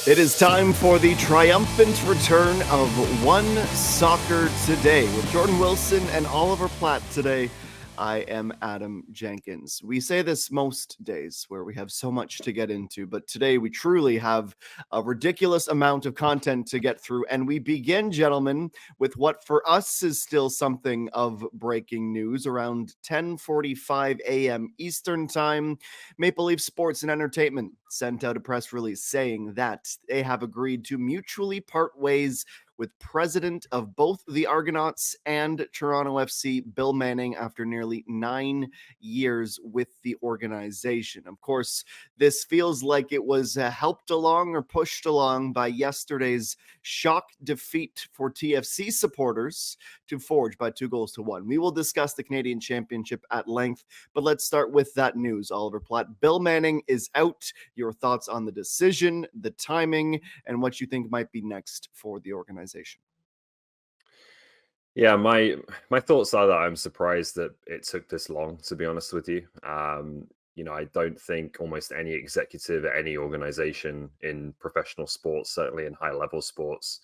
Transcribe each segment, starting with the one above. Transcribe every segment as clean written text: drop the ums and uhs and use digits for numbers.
It is time for the triumphant return of One Soccer Today with Jordan Wilson and Oliver Platt today. I am Adam Jenkins. We say this most days where we have so much to get into, but today we truly have a ridiculous amount of content to get through. And we begin, gentlemen, with what for us is still something of breaking news around 10:45 a.m. Eastern Time. Maple Leaf Sports and Entertainment sent out a press release saying that they have agreed to mutually part ways with president of both the Argonauts and Toronto FC, Bill Manning, after nearly 9 years with the organization. Of course, this feels like it was helped along or pushed along by yesterday's shock defeat for TFC supporters to Forge by 2-1. We will discuss the Canadian Championship at length, but let's start with that news, Oliver Platt. Bill Manning is out. Your thoughts on the decision, the timing, and what you think might be next for the organization. Yeah, my thoughts are that I'm surprised that it took this long, to be honest with you. I don't think almost any executive at any organization in professional sports, certainly in high-level sports,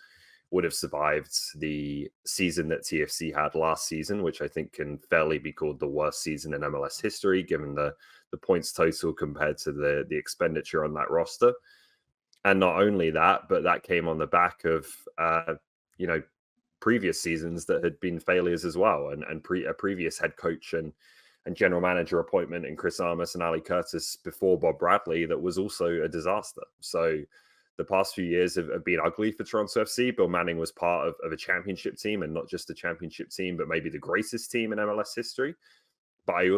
would have survived the season that TFC had last season, which I think can fairly be called the worst season in MLS history, given the points total compared to the expenditure on that roster. And not only that, but that came on the back of, previous seasons that had been failures as well. And a previous head coach and general manager appointment in Chris Armas and Ali Curtis before Bob Bradley that was also a disaster. So the past few years have been ugly for Toronto FC. Bill Manning was part of a championship team, and not just a championship team, but maybe the greatest team in MLS history. But I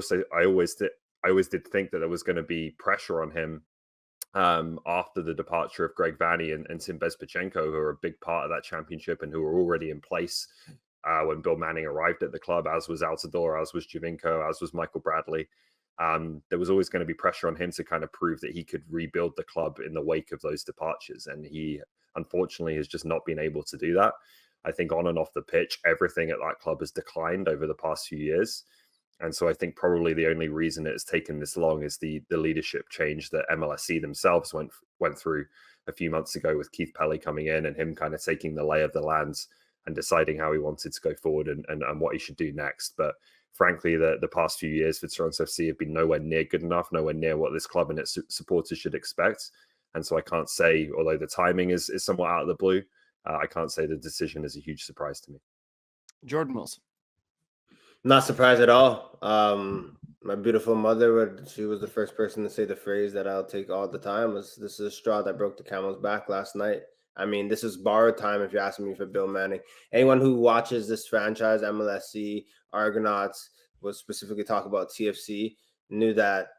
always did think that there was going to be pressure on him after the departure of Greg Vanney and Tim Bezpachenko, who are a big part of that championship and who were already in place when Bill Manning arrived at the club, as was Altidore, as was Javinko, as was Michael Bradley. There was always going to be pressure on him to kind of prove that he could rebuild the club in the wake of those departures. And he, unfortunately, has just not been able to do that. I think on and off the pitch, everything at that club has declined over the past few years. And so I think probably the only reason it has taken this long is the leadership change that MLSE themselves went through a few months ago, with Keith Pelly coming in and him kind of taking the lay of the lands and deciding how he wanted to go forward and what he should do next. But frankly, the past few years for Toronto FC have been nowhere near good enough, nowhere near what this club and its supporters should expect. And so I can't say, although the timing is somewhat out of the blue, I can't say the decision is a huge surprise to me. Jordan Wilson. Not surprised at all. My beautiful mother, she was the first person to say the phrase that I'll take all the time, was this is a straw that broke the camel's back last night. I mean, this is borrowed time if you're asking me for Bill Manning. Anyone who watches this franchise, MLSE, Argonauts, was specifically talking about TFC, knew that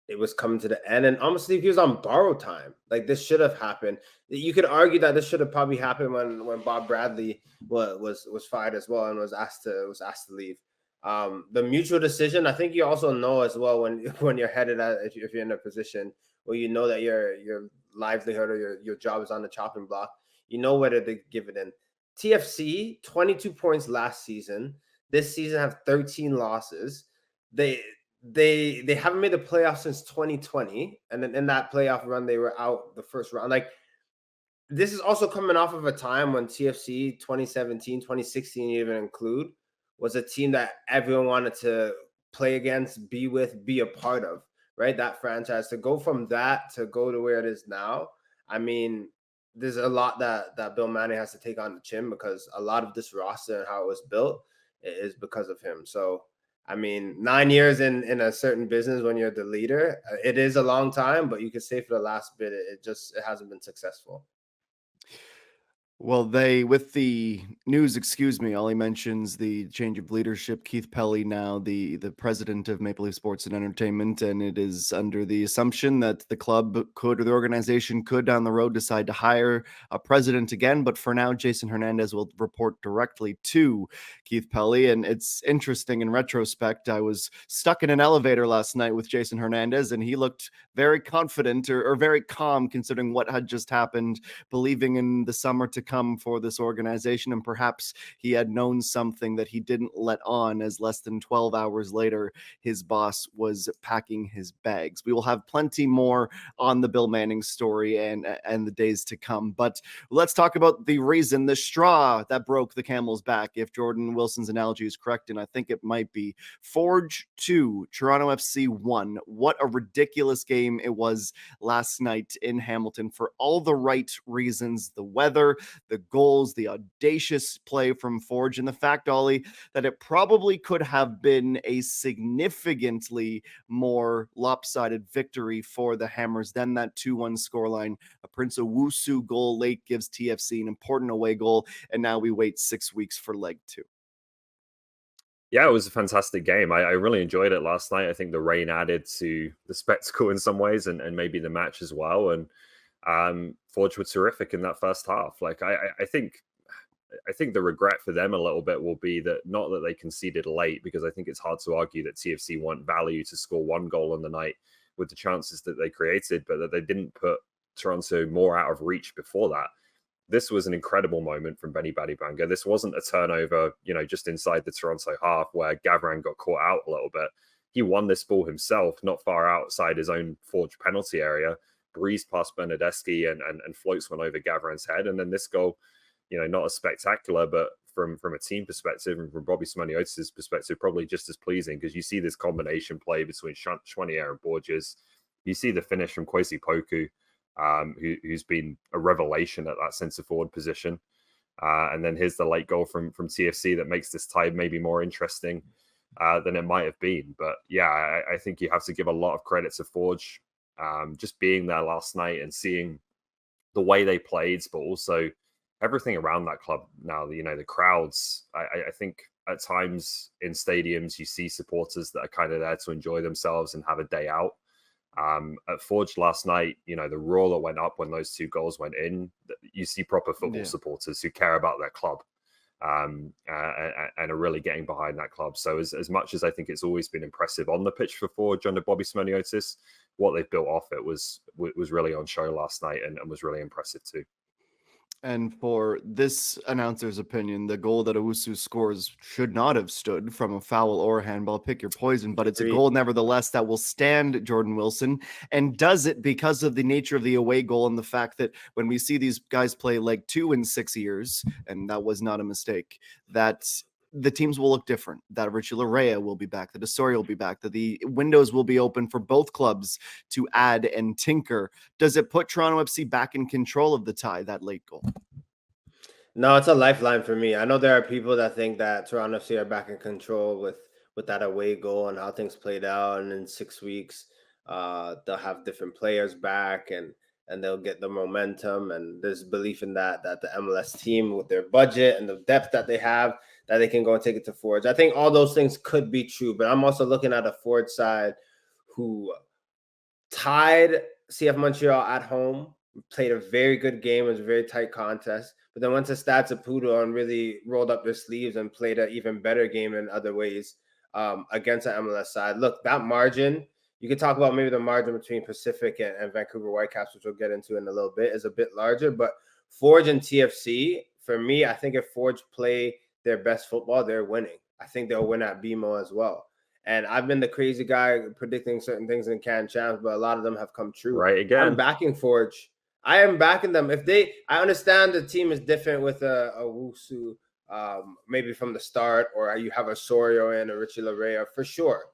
it was coming to the end. And honestly, he was on borrowed time. Like, this should have happened. You could argue that this should have probably happened when Bob Bradley was fired as well and was asked to leave. The mutual decision, I think you also know as well when you're headed at, if you're in a position where you know that your livelihood or your job is on the chopping block, you know whether to give it in. TFC, 22 points last season. This season have 13 losses. They haven't made the playoffs since 2020, and then in that playoff run they were out the first round. Like, this is also coming off of a time when TFC 2017, 2016 even include, was a team that everyone wanted to play against, be with, be a part of, right? That franchise. To go from that to go to where it is now, I mean, there's a lot that Bill Manning has to take on the chin, because a lot of this roster and how it was built is because of him. So, I mean, 9 years in a certain business when you're the leader, it is a long time, but you could say for the last bit, it hasn't been successful. Well, with the news, Ollie mentions the change of leadership. Keith Pelly now the president of Maple Leaf Sports and Entertainment, and it is under the assumption that the club could, or the organization could, down the road decide to hire a president again. But for now, Jason Hernandez will report directly to Keith Pelly. And it's interesting in retrospect, I was stuck in an elevator last night with Jason Hernandez, and he looked very confident or very calm considering what had just happened, believing in the summer to come for this organization, and perhaps he had known something that he didn't let on, as less than 12 hours later, his boss was packing his bags. We will have plenty more on the Bill Manning story and the days to come, but let's talk about the reason, the straw that broke the camel's back, if Jordan Wilson's analogy is correct, and I think it might be. Forge 2, Toronto FC 1. What a ridiculous game it was last night in Hamilton for all the right reasons: the weather, the goals, the audacious play from Forge, and the fact, Ollie, that it probably could have been a significantly more lopsided victory for the Hammers than that 2-1 scoreline. A Prince Owusu goal late gives TFC an important away goal, and now we wait 6 weeks for leg 2. Yeah, it was a fantastic game. I really enjoyed it last night. I think the rain added to the spectacle in some ways, and maybe the match as well. And Forge were terrific in that first half. Like I think the regret for them a little bit will be that not that they conceded late, because I think it's hard to argue that TFC want value to score 1 goal on the night with the chances that they created, but that they didn't put Toronto more out of reach before that. This was an incredible moment from Benny Badibanga. This wasn't a turnover, just inside the Toronto half where Gavran got caught out a little bit. He won this ball himself, not far outside his own Forge penalty area, breezed past Bernadeschi and floats one over Gavran's head. And then this goal, not as spectacular, but from a team perspective and from Bobby Simoniotis' perspective, probably just as pleasing, because you see this combination play between Chouanier and Borges. You see the finish from Kwesi Poku, who's been a revelation at that centre forward position. And then here's the late goal from TFC that makes this tie maybe more interesting than it might have been. But yeah, I think you have to give a lot of credit to Forge, just being there last night and seeing the way they played, but also everything around that club now. The crowds, I think at times in stadiums, you see supporters that are kind of there to enjoy themselves and have a day out. At Forge last night, the roar that went up when those 2 goals went in, you see proper football supporters who care about their club and are really getting behind that club. So as much as I think it's always been impressive on the pitch for Forge under Bobby Simoniotis, what they've built off it was really on show last night and was really impressive too. And for this announcer's opinion, the goal that Owusu scores should not have stood from a foul or a handball. Pick your poison, but it's a goal nevertheless that will stand Jordan Wilson, and does it because of the nature of the away goal and the fact that when we see these guys play leg 2 in 6 years, and that was not a mistake, that the teams will look different, that Richie Larea will be back, that Osorio will be back, that the windows will be open for both clubs to add and tinker. Does it put Toronto FC back in control of the tie, that late goal? No, it's a lifeline for me. I know there are people that think that Toronto FC are back in control with that away goal and how things played out, and in 6 weeks they'll have different players back and they'll get the momentum, and there's belief in that the MLS team, with their budget and the depth that they have, that they can go and take it to Forge. I think all those things could be true, but I'm also looking at a Forge side who tied CF Montreal at home, played a very good game. It was a very tight contest, but then went to Stade Saputo and really rolled up their sleeves and played an even better game in other ways against the MLS side. Look, that margin, you could talk about maybe the margin between Pacific and Vancouver Whitecaps, which we'll get into in a little bit, is a bit larger, but Forge and TFC, for me, I think if Forge play their best football, they're winning. I think they'll win at BMO as well. And I've been the crazy guy predicting certain things in Can Champs, but a lot of them have come true. Right, again. I'm backing Forge. I am backing them. I understand the team is different with a Wusu, maybe from the start, or you have a Sorio and a Richie Larea for sure.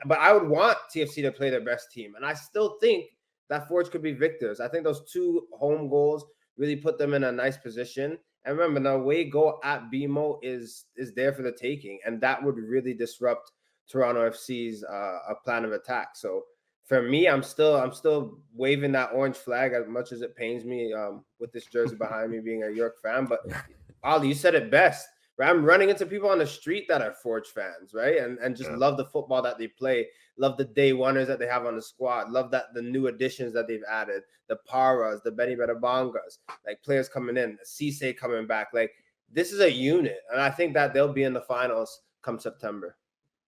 But I would want TFC to play their best team. And I still think that Forge could be victors. I think those 2 home goals really put them in a nice position. And remember, the away goal at BMO is there for the taking. And that would really disrupt Toronto FC's plan of attack. So for me, I'm still waving that orange flag, as much as it pains me with this jersey behind me being a York fan. But Ollie, you said it best. Right? I'm running into people on the street that are Forge fans, right? And just love the football that they play, love the day oneers that they have on the squad, love that the new additions that they've added, the Paras, the Benny Betabangas, like players coming in, Cisse coming back. Like, this is a unit, and I think that they'll be in the finals come September.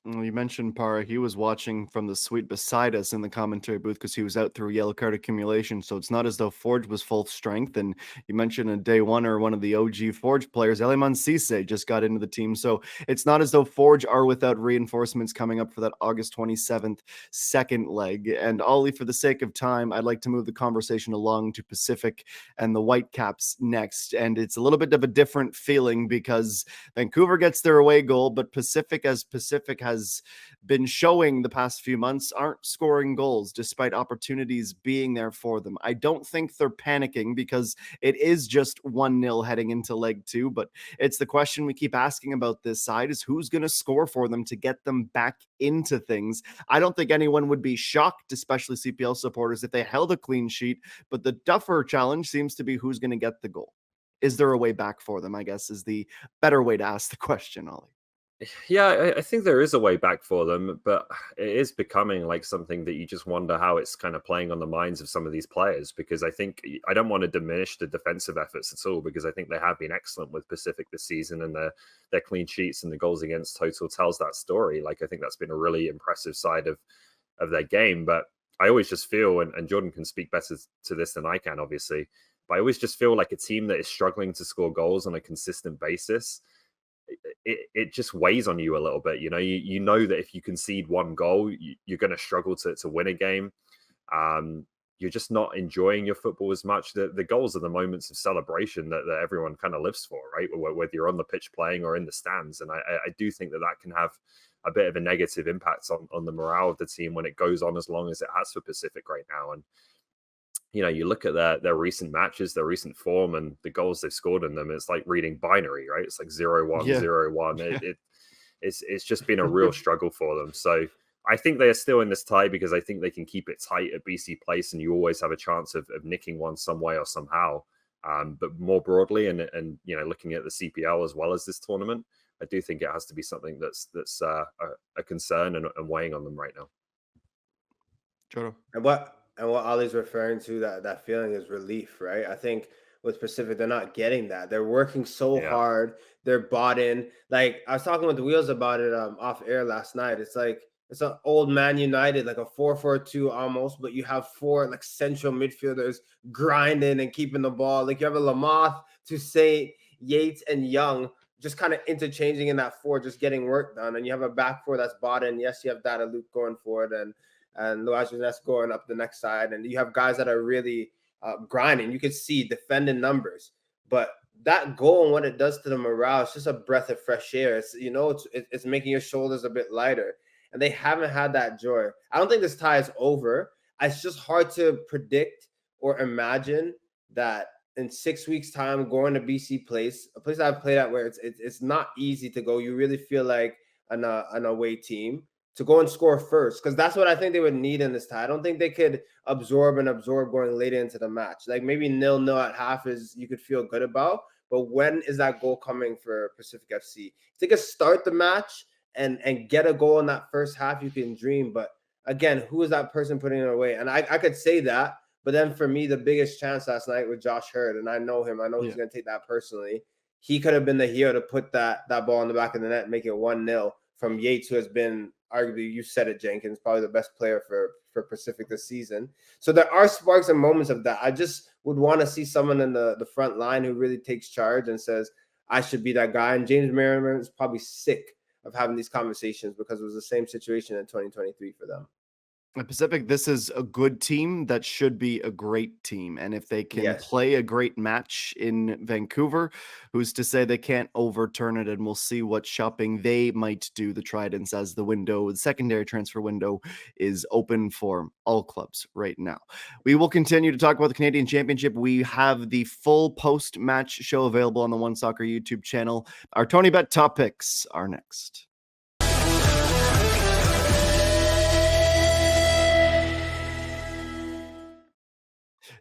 You mentioned Para. He was watching from the suite beside us in the commentary booth because he was out through yellow card accumulation. So it's not as though Forge was full strength. And you mentioned a day one or one of the OG Forge players, Eleman Cisse, just got into the team. So it's not as though Forge are without reinforcements coming up for that August 27th second leg. And Ollie, for the sake of time, I'd like to move the conversation along to Pacific and the Whitecaps next. And it's a little bit of a different feeling because Vancouver gets their away goal, but Pacific has been showing the past few months aren't scoring goals despite opportunities being there for them. I don't think they're panicking because it is just 1-0 heading into leg 2, but it's the question we keep asking about this side is who's going to score for them to get them back into things. I don't think anyone would be shocked, especially CPL supporters, if they held a clean sheet, but the tougher challenge seems to be who's going to get the goal. Is there a way back for them, I guess, is the better way to ask the question, Ollie. Yeah, I think there is a way back for them, but it is becoming like something that you just wonder how it's kind of playing on the minds of some of these players. Because I don't want to diminish the defensive efforts at all, because I think they have been excellent with Pacific this season, and their clean sheets and the goals against total tells that story. Like, I think that's been a really impressive side of their game. But I always just feel, and Jordan can speak better to this than I can, obviously, but I always just feel like a team that is struggling to score goals on a consistent basis, it just weighs on you a little bit. You know that if you concede one goal, you're going to struggle to win a game. You're just not enjoying your football as much. The goals are the moments of celebration that everyone kind of lives for, right? Whether you're on the pitch playing or in the stands. And I do think that can have a bit of a negative impact on the morale of the team when it goes on as long as it has for Pacific right now. And you look at their recent matches, their recent form, and the goals they've scored in them. It's like reading binary, right? It's like 0-1, 0-1. It's just been a real struggle for them. So I think they are still in this tie because I think they can keep it tight at BC Place, and you always have a chance of nicking one some way or somehow. But more broadly, and looking at the CPL as well as this tournament, I do think it has to be something that's a concern and weighing on them right now. Jodo. And what Ollie's referring to, that feeling is relief, right? I think with Pacific, they're not getting that. They're working so hard. They're bought in. Like, I was talking with the Wheels about it off air last night. It's like it's an old Man United, like a 4-4-2 almost, but you have 4 like central midfielders grinding and keeping the ball. Like, you have a Lamoth, Toussaint, Yates, and Young just kind of interchanging in that 4, just getting work done. And you have a back 4 that's bought in. Yes, you have Data Luke going forward, and Loaz Jeunesse going up the next side. And you have guys that are really grinding. You can see defending numbers. But that goal and what it does to the morale, it's just a breath of fresh air. It's making your shoulders a bit lighter. And they haven't had that joy. I don't think this tie is over. It's just hard to predict or imagine that in 6 weeks' time, going to BC Place, a place I've played at where it's not easy to go. You really feel like an away team, to go and score first, because that's what I think they would need in this tie. I don't think they could absorb going later into the match. Like, maybe 0-0 at half is you could feel good about, but when is that goal coming for Pacific FC? If they could start the match and get a goal in that first half, you can dream. But again, who is that person putting it away? And I could say that, but then for me, the biggest chance last night was Josh Hurd, and I know him. I know he's going to take that personally. He could have been the hero to put that ball in the back of the net, make it 1-0 from Yates, who has been, arguably, you said it, Jenkins, probably the best player for Pacific this season. So there are sparks and moments of that. I just would want to see someone in the front line who really takes charge and says, I should be that guy. And James Merriman is probably sick of having these conversations because it was the same situation in 2023 for them. Pacific, this is a good team that should be a great team. And if they can play a great match in Vancouver, who's to say they can't overturn it? And we'll see what shopping they might do, the Tridents, as the secondary transfer window is open for all clubs right now. We will continue to talk about the Canadian Championship. We have the full post-match show available on the One Soccer YouTube channel. Our Tony Bet top picks are next.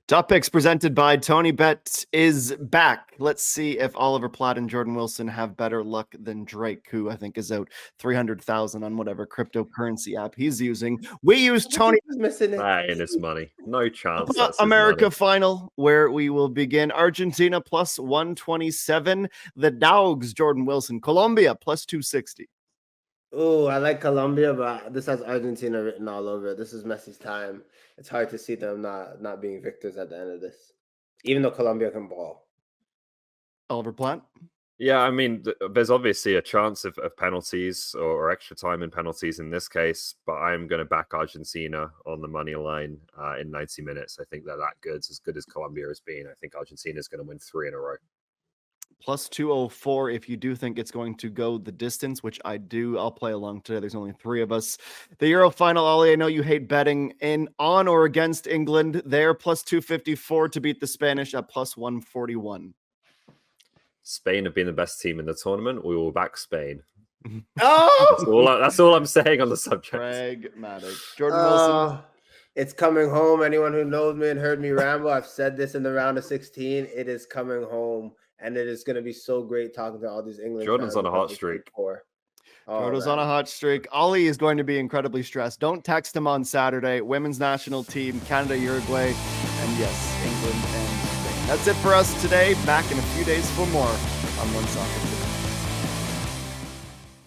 Top picks presented by Tony Bet is back. Let's see if Oliver Platt and Jordan Wilson have better luck than Drake, who I think is out 300,000 on whatever cryptocurrency app he's using. We use Tony missing it. And his money. No chance. America final, where we will begin. Argentina plus 127. The Dogs, Jordan Wilson. Colombia plus 260. Oh, I like Colombia, but this has Argentina written all over it. This is Messi's time. It's hard to see them not being victors at the end of this, even though Colombia can ball. Oliver Plant. Yeah, I mean, there's obviously a chance of penalties or extra time in penalties in this case, but I'm going to back Argentina on the money line in 90 minutes. I think they're that good as Colombia has been. I think Argentina is going to win 3 in a row. Plus 204 if you do think it's going to go the distance, which I do. I'll play along today. There's only 3 of us. The Euro final, Ollie, I know you hate betting on or against England. They're plus 254 to beat the Spanish at plus 141. Spain have been the best team in the tournament. We will back Spain. Oh! That's all I'm saying on the subject. Pragmatic. Jordan Wilson. It's coming home. Anyone who knows me and heard me ramble, I've said this in the round of 16. It is coming home. And it is going to be so great talking to all these England Jordan's fans on a hot streak. Jordan's on a hot streak. Ollie is going to be incredibly stressed. Don't text him on Saturday. Women's national team, Canada, Uruguay, and yes, England and Spain. That's it for us today. Back in a few days for more on One Soccer Today.